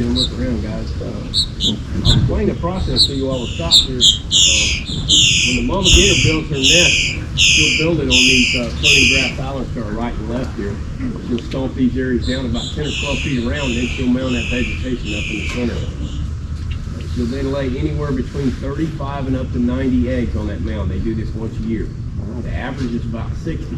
Look around, guys. I'll explain the process to you while we're stopped here. When the mama gator builds her nest, she'll build it on these floating grass islands to our right and left here. She'll stomp these areas down about 10 or 12 feet around, then she'll mount that vegetation up in the center. She'll then lay anywhere between 35 and up to 90 eggs on that mound. They do this once a year. The average is about 60.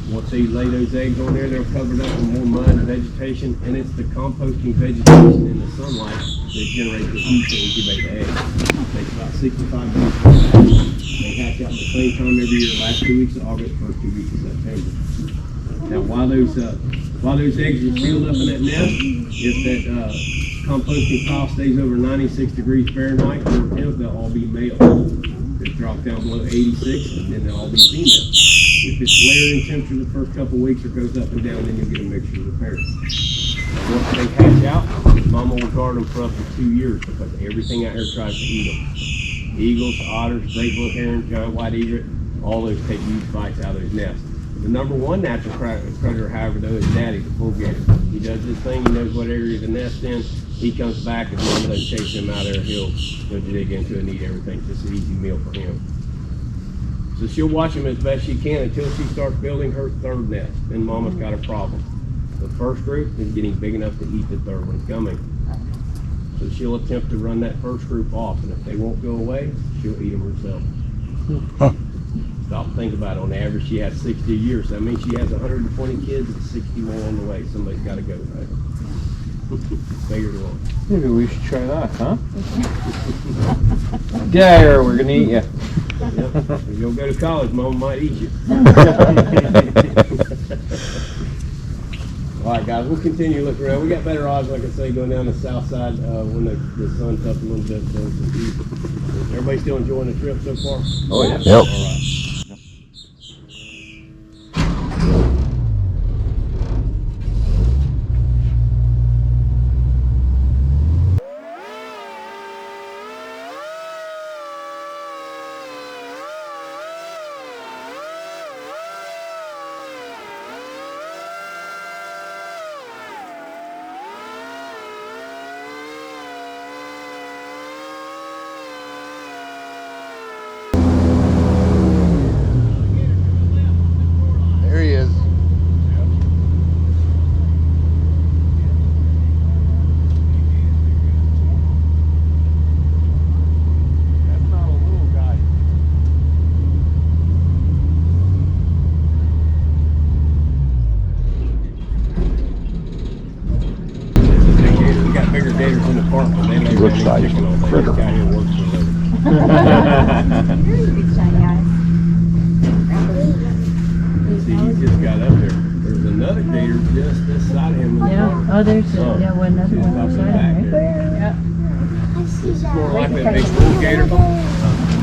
Once they lay those eggs on there, they're covered up with more mud and vegetation, and it's the composting vegetation in the sunlight that generates the heat to incubate the eggs. It takes about 65 days. They hatch out at the same time every year, the last 2 weeks of August, first 2 weeks of September. Now, while those eggs are sealed up in that nest, if that composting pile stays over 96 degrees Fahrenheit or temp, they'll all be male. If it drops down below 86, then they'll all be female. If it's layered in temperature the first couple of weeks or goes up and down, then you'll get a mixture of the parents. Once they hatch out, mama will guard them for up to 2 years because everything out here tries to eat them. Eagles, otters, great blue heron, giant white egret, all those take huge bites out of those nests. The number one natural predator, however, though, is Daddy, the bull gator. He does his thing, he knows what area the nest's in. He comes back, if mama doesn't chase him out of there, he'll dig into it and eat everything. It's just an easy meal for him. So she'll watch him as best she can until she starts building her third nest. Then mama's got a problem. The first group is getting big enough to eat the third one coming. So she'll attempt to run that first group off, and if they won't go away, she'll eat them herself. Huh. Stop and think about it. On average, she has 60 a year. So that means she has 120 kids and 60 more on the way. Somebody's got to go, right? Figure it out. Maybe we should try that, huh? Get out of here, we're gonna eat you. Yep. If you'll go to college, mama might eat you. All right, guys, we'll continue to look around. We got better odds, like I say, going down the south side when the sun's up a little bit. So everybody still enjoying the trip so far? Oh, yeah. Yep. All right. There he is. That's not a little guy. This is a big gator. We got bigger gators in the park, but they lay Looks around like chicken all day. critter. This guy here works for a living. Big shiny eyes. See, he just got up there. There's another gator just this side of him in the Yeah, water. oh, there's, yeah, one other She's one about beside back him, there. right? Yeah. This is more likely a big bull gator.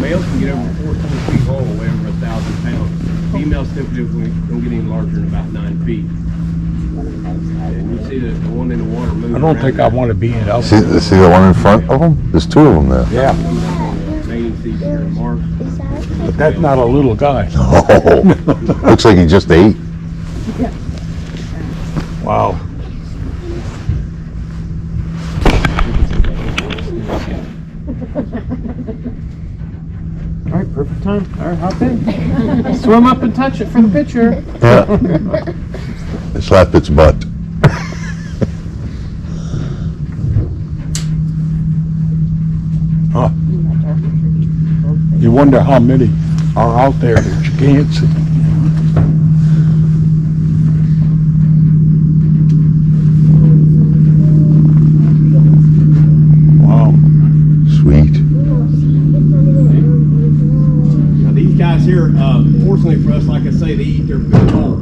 Males can get over 14 feet long, weigh over 1,000 pounds. Females typically don't get any larger than about 9 feet. And you see the one in the water moving I don't think I want to be in it. See the one in front of him? There's two of them there. Yeah, mating season here in March. but that's not a little guy. Oh, looks like he just ate. Wow. All right, perfect time. All right, hop in. Swim up and touch it for the picture. Yeah. Slap its butt. Huh. You wonder how many are out there that you can't see. Wow. Sweet. Now these guys here, fortunately for us, like I say, they eat their food whole.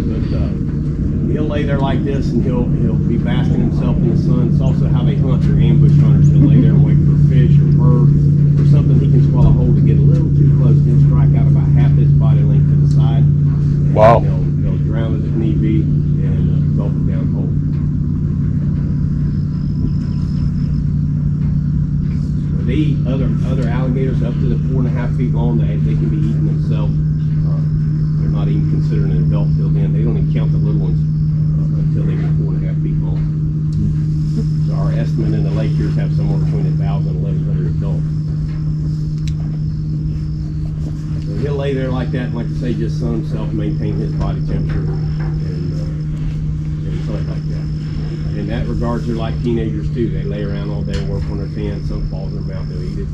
But he'll lay there like this, and he'll be basking himself in the sun. It's also how they hunt. They're ambush hunters. They'll lay there and wait for fish or bird or something he can swallow whole to get a little too close. He'll strike out about half his body length to the side. And Wow. They'll drown it if need be and gulp it down whole. So They eat other alligators up to the 4.5 feet long. They can be eating themselves. They're not even considered an adult till then. They don't even count the little ones until they get 4.5 feet long. So our estimate in the lake here is have somewhere between 1,000 and 1,100 adults. So he'll lay there like that, and like I say, just sun himself, maintain his body temperature, and play like that. In that regards, they're like teenagers too. They lay around all day and work on their tan. Something falls in their mouth, they'll eat it.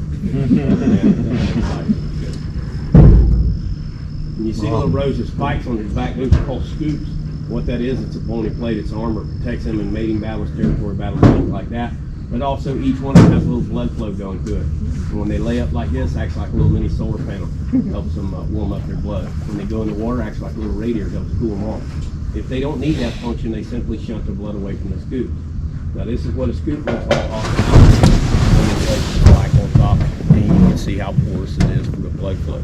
And you see the little rows of spikes on his back, those are called scoops. What that is, it's a bony plate, it's armor, protects them in mating battles, territory battles, things like that. But also each one of them has a little blood flow going to it. And when they lay up like this, acts like a little mini solar panel. Helps them warm up their blood. When they go in the water, acts like a little radiator, helps cool them off. If they don't need that function, they simply shunt their blood away from the scoop. Now this is what a scoop looks like off the out. When they place the spike on top, and you can see how porous it is for the blood flow.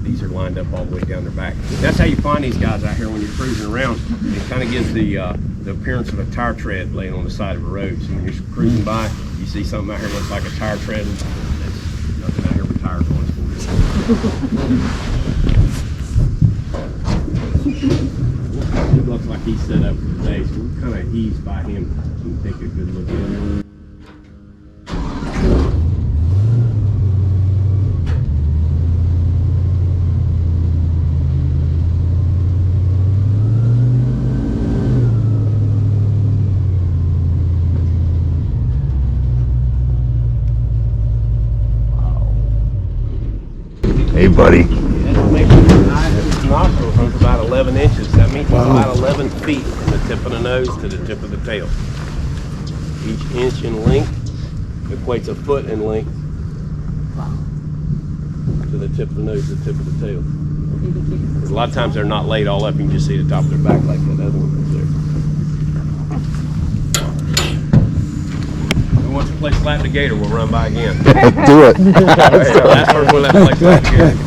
These are lined up all the way down their back. That's how you find these guys out here when you're cruising around. It kind of gives the appearance of a tire tread laying on the side of a road. So when you're cruising by, you see something out here that looks like a tire tread. There's nothing out here but tires on it. It looks like he's set up for the day, so we're kind of eased by him so we can take a good look at him. Hey, buddy. His nostrils are about 11 inches. That means it's about 11 feet from the tip of the nose to the tip of the tail. Each inch in length equates a foot in length to the tip of the nose to the tip of the tail. A lot of times they're not laid all up. You can just see the top of their back like that other one right there. Who wants to play Slap the Gator? We'll run by again. Do it. Last person we'll have to play Slap the Gator.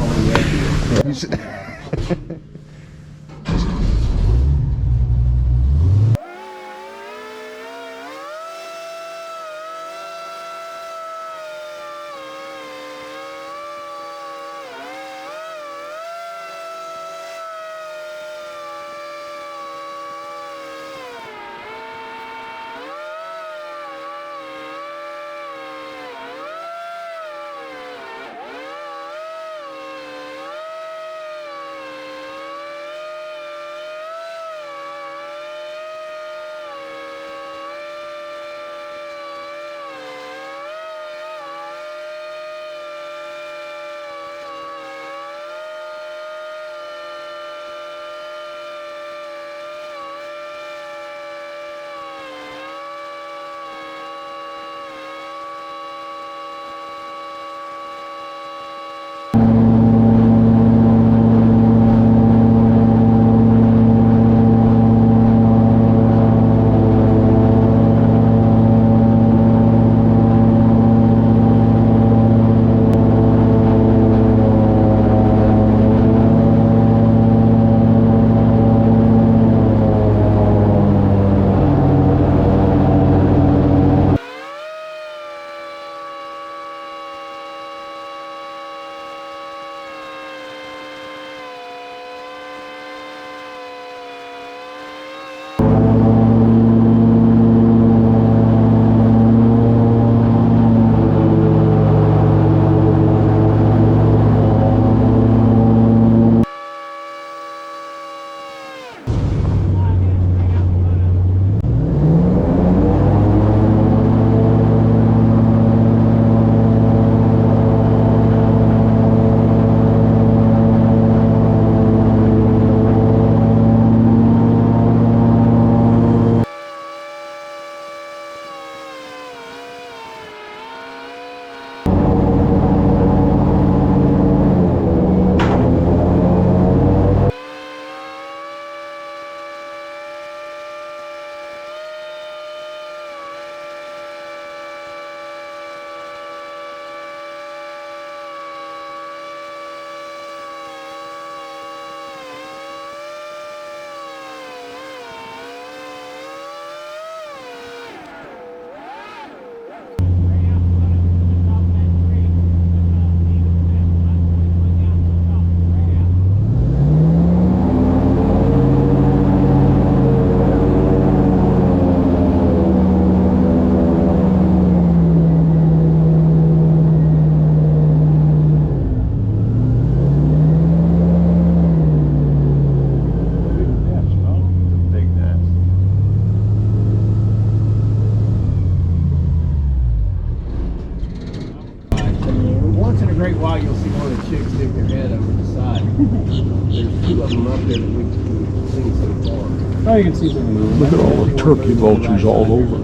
Oh, you can see some movement. Look at all the turkey vultures all over.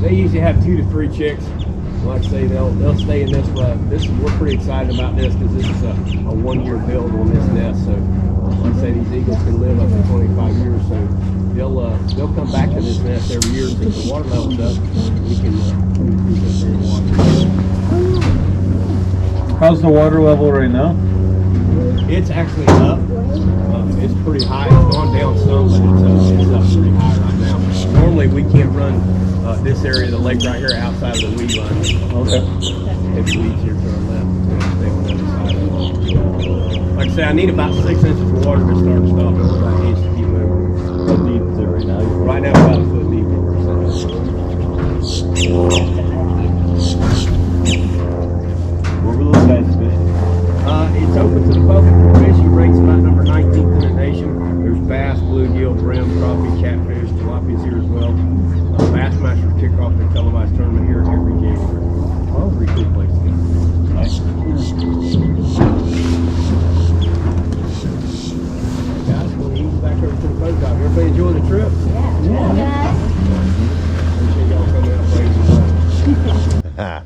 They usually have 2 to 3 chicks. Like I say, they'll stay in this. We're pretty excited about this because this is a 1-year build on this nest. So, like I say, these eagles can live up to 25 years. So they'll come back to this nest every year because the water level's up. We can keep this here in water. How's the water level right now? It's actually up. It's pretty high. It's gone down some, but it's up pretty high right now. Normally we can't run this area of the lake right here outside of the weed line. Okay. It's weeds here to our left. We're gonna stay on the other side. Like I say, I need about 6 inches of water to start stopping. So that needs to keep moving. How deep is it right now? Right now, about a foot deep. Where were those guys fishing? It's open to the public for fishing. Rates about number 19th in the nation. There's bass, bluegill, brim, crappie, catfish, tilapia's here as well. Bassmaster will kick off the televised tournament here every January. Oh, pretty cool place to go. Nice. Guys, we'll ease back over to the boat dock. Everybody enjoy the trip? Yeah. Appreciate y'all coming out. Praise the Lord. Ha.